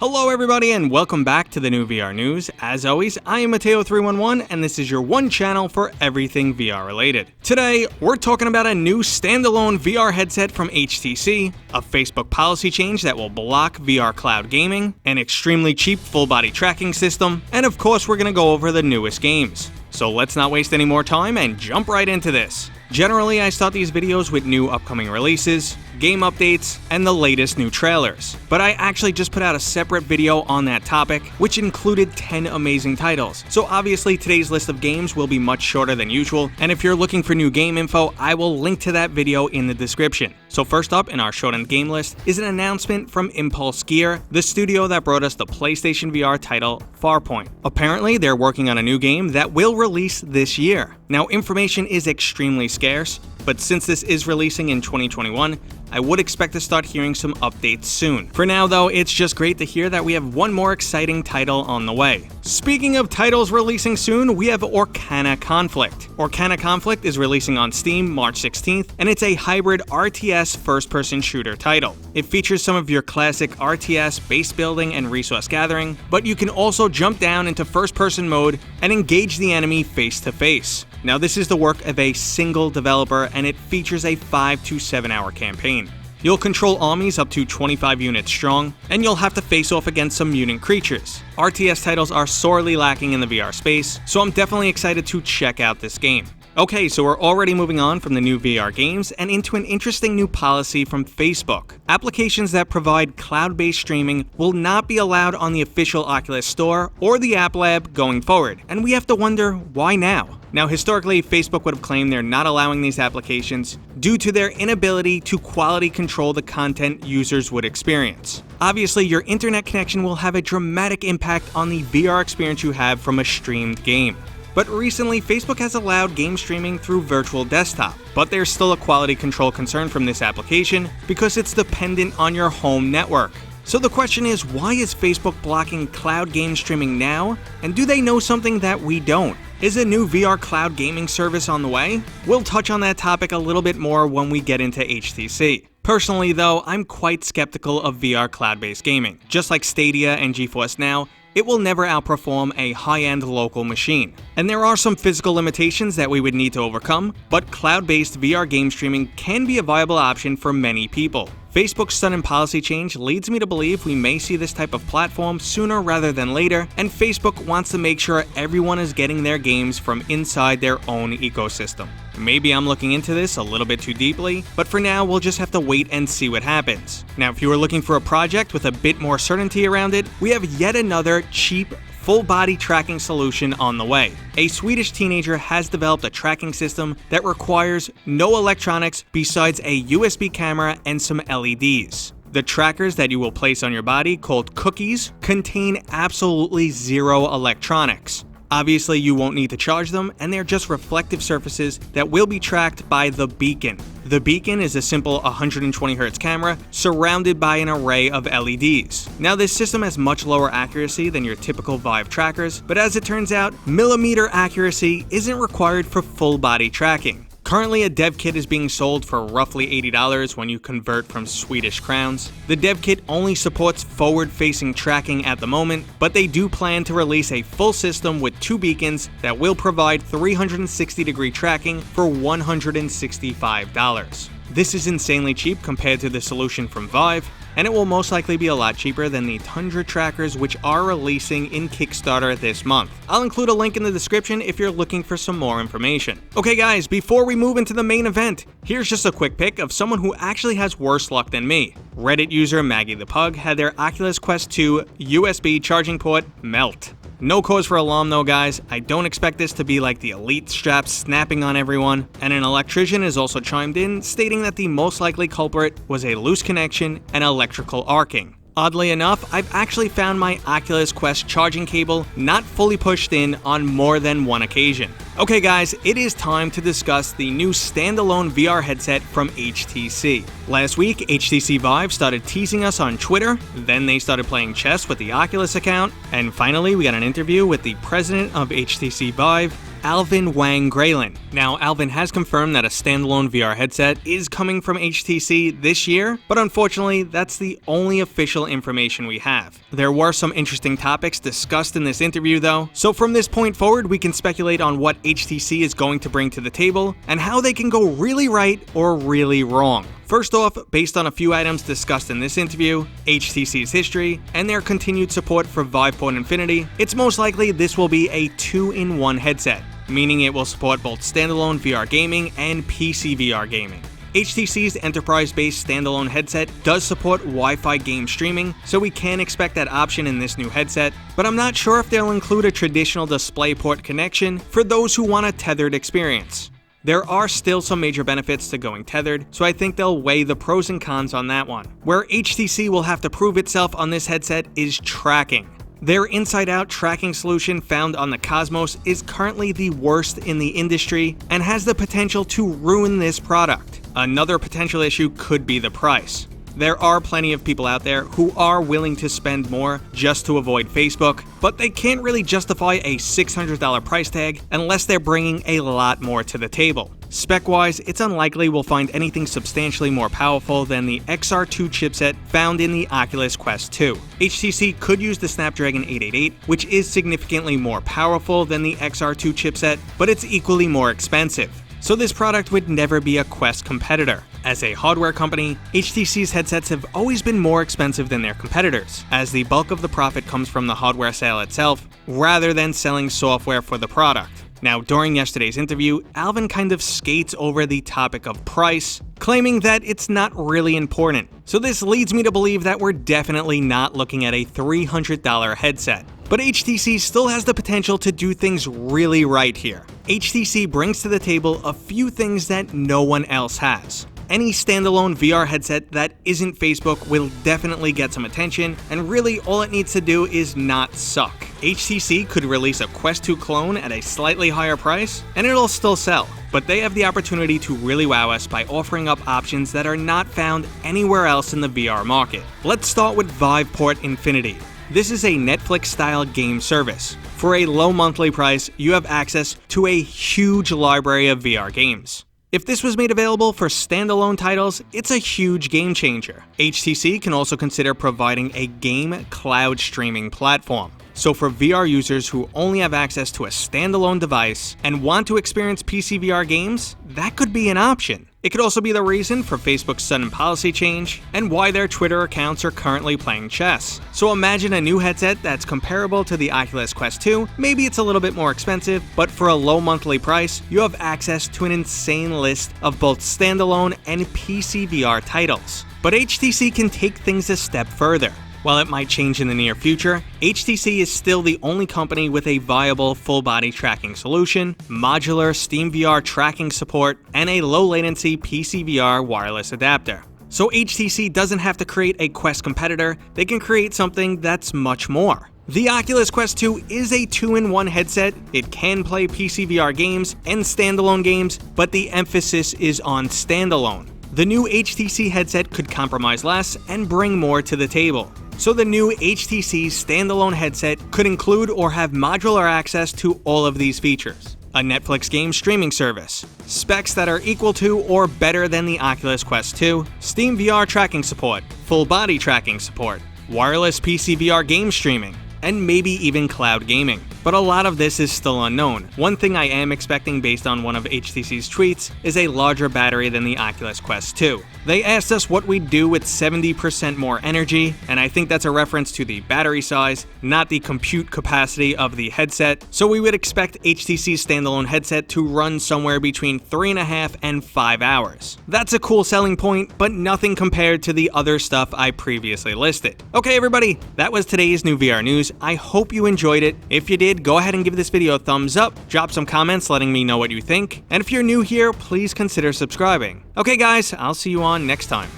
Hello everybody and welcome back to the new VR news. As always, I am Mateo311 and this is your one channel for everything VR related. Today, we're talking about a new standalone VR headset from HTC, a Facebook policy change that will block VR cloud gaming, an extremely cheap full body tracking system, and of course we're gonna go over the newest games. So let's not waste any more time and jump right into this. Generally, I start these videos with new upcoming releases, game updates, and the latest new trailers. But I actually just put out a separate video on that topic, which included 10 amazing titles. So obviously today's list of games will be much shorter than usual, and if you're looking for new game info, I will link to that video in the description. So first up in our shortened game list is an announcement from Impulse Gear, the studio that brought us the PlayStation VR title Farpoint. Apparently, they're working on a new game that will release this year. Now, information is extremely scarce, but since this is releasing in 2021, I would expect to start hearing some updates soon. For now though, it's just great to hear that we have one more exciting title on the way. Speaking of titles releasing soon, we have Orkana Conflict. Orkana Conflict is releasing on Steam March 16th, and it's a hybrid RTS first-person shooter title. It features some of your classic RTS base building and resource gathering, but you can also jump down into first-person mode and engage the enemy face-to-face. Now this is the work of a single developer and it features a 5 to 7 hour campaign. You'll control armies up to 25 units strong, and you'll have to face off against some mutant creatures. RTS titles are sorely lacking in the VR space, so I'm definitely excited to check out this game. Okay, so we're already moving on from the new VR games and into an interesting new policy from Facebook. Applications that provide cloud-based streaming will not be allowed on the official Oculus Store or the App Lab going forward, and we have to wonder why now? Now, historically, Facebook would have claimed they're not allowing these applications due to their inability to quality control the content users would experience. Obviously, your internet connection will have a dramatic impact on the VR experience you have from a streamed game. But recently, Facebook has allowed game streaming through virtual desktop, but there's still a quality control concern from this application because it's dependent on your home network. So the question is, why is Facebook blocking cloud game streaming now? And do they know something that we don't? Is a new VR cloud gaming service on the way? We'll touch on that topic a little bit more when we get into HTC. Personally though, I'm quite skeptical of VR cloud-based gaming. Just like Stadia and GeForce Now, it will never outperform a high-end local machine. And there are some physical limitations that we would need to overcome, but cloud-based VR game streaming can be a viable option for many people. Facebook's sudden policy change leads me to believe we may see this type of platform sooner rather than later, and Facebook wants to make sure everyone is getting their games from inside their own ecosystem. Maybe I'm looking into this a little bit too deeply, but for now we'll just have to wait and see what happens. Now, if you are looking for a project with a bit more certainty around it, we have yet another cheap, full-body tracking solution on the way. A Swedish teenager has developed a tracking system that requires no electronics besides a USB camera and some LEDs. The trackers that you will place on your body, called cookies, contain absolutely zero electronics. Obviously, you won't need to charge them, and they're just reflective surfaces that will be tracked by the beacon. The beacon is a simple 120Hz camera surrounded by an array of LEDs. Now, this system has much lower accuracy than your typical Vive trackers, but as it turns out, millimeter accuracy isn't required for full-body tracking. Currently, a dev kit is being sold for roughly $80 when you convert from Swedish crowns. The dev kit only supports forward-facing tracking at the moment, but they do plan to release a full system with 2 beacons that will provide 360-degree tracking for $165. This is insanely cheap compared to the solution from Vive, and it will most likely be a lot cheaper than the Tundra trackers which are releasing in Kickstarter this month. I'll include a link in the description if you're looking for some more information. Okay guys, before we move into the main event, here's just a quick pic of someone who actually has worse luck than me. Reddit user Maggie the Pug had their Oculus Quest 2 USB charging port melt. No cause for alarm though guys, I don't expect this to be like the Elite strap snapping on everyone, and an electrician has also chimed in stating that the most likely culprit was a loose connection and electrical arcing. Oddly enough, I've actually found my Oculus Quest charging cable not fully pushed in on more than one occasion. Okay guys, it is time to discuss the new standalone VR headset from HTC. Last week, HTC Vive started teasing us on Twitter, then they started playing chess with the Oculus account, and finally we got an interview with the president of HTC Vive, Alvin Wang Graylin. Now, Alvin has confirmed that a standalone VR headset is coming from HTC this year, but unfortunately, that's the only official information we have. There were some interesting topics discussed in this interview though, so from this point forward, we can speculate on what HTC is going to bring to the table and how they can go really right or really wrong. First off, based on a few items discussed in this interview, HTC's history, and their continued support for Farpoint Infinity, it's most likely this will be a 2-in-1 headset, meaning it will support both standalone VR gaming and PC VR gaming. HTC's enterprise-based standalone headset does support Wi-Fi game streaming, so we can expect that option in this new headset, but I'm not sure if they'll include a traditional DisplayPort connection for those who want a tethered experience. There are still some major benefits to going tethered, so I think they'll weigh the pros and cons on that one. Where HTC will have to prove itself on this headset is tracking. Their inside-out tracking solution found on the Cosmos is currently the worst in the industry and has the potential to ruin this product. Another potential issue could be the price. There are plenty of people out there who are willing to spend more just to avoid Facebook, but they can't really justify a $600 price tag unless they're bringing a lot more to the table. Spec-wise, it's unlikely we'll find anything substantially more powerful than the XR2 chipset found in the Oculus Quest 2. HTC could use the Snapdragon 888, which is significantly more powerful than the XR2 chipset, but it's equally more expensive. So this product would never be a Quest competitor. As a hardware company, HTC's headsets have always been more expensive than their competitors, as the bulk of the profit comes from the hardware sale itself, rather than selling software for the product. Now, during yesterday's interview, Alvin kind of skates over the topic of price, claiming that it's not really important. So this leads me to believe that we're definitely not looking at a $300 headset. But HTC still has the potential to do things really right here. HTC brings to the table a few things that no one else has. Any standalone VR headset that isn't Facebook will definitely get some attention, and really all it needs to do is not suck. HTC could release a Quest 2 clone at a slightly higher price, and it'll still sell. But they have the opportunity to really wow us by offering up options that are not found anywhere else in the VR market. Let's start with Viveport Infinity. This is a Netflix-style game service. For a low monthly price, you have access to a huge library of VR games. If this was made available for standalone titles, it's a huge game changer. HTC can also consider providing a game cloud streaming platform. So for VR users who only have access to a standalone device and want to experience PC VR games, that could be an option. It could also be the reason for Facebook's sudden policy change and why their Twitter accounts are currently playing chess. So imagine a new headset that's comparable to the Oculus Quest 2, maybe it's a little bit more expensive, but for a low monthly price, you have access to an insane list of both standalone and PC VR titles. But HTC can take things a step further. While it might change in the near future, HTC is still the only company with a viable full-body tracking solution, modular Steam VR tracking support, and a low-latency PC VR wireless adapter. So HTC doesn't have to create a Quest competitor, they can create something that's much more. The Oculus Quest 2 is a 2-in-1 headset, it can play PC VR games and standalone games, but the emphasis is on standalone. The new HTC headset could compromise less and bring more to the table. So the new HTC standalone headset could include or have modular access to all of these features. A Netflix game streaming service, specs that are equal to or better than the Oculus Quest 2, Steam VR tracking support, full body tracking support, wireless PC VR game streaming, and maybe even cloud gaming. But a lot of this is still unknown. One thing I am expecting based on one of HTC's tweets is a larger battery than the Oculus Quest 2. They asked us what we'd do with 70% more energy, and I think that's a reference to the battery size, not the compute capacity of the headset, so we would expect HTC's standalone headset to run somewhere between 3.5 and 5 hours. That's a cool selling point, but nothing compared to the other stuff I previously listed. Okay everybody, that was today's new VR news. I hope you enjoyed it. If you did, go ahead and give this video a thumbs up, drop some comments letting me know what you think, and if you're new here, please consider subscribing. Okay guys, I'll see you on next time.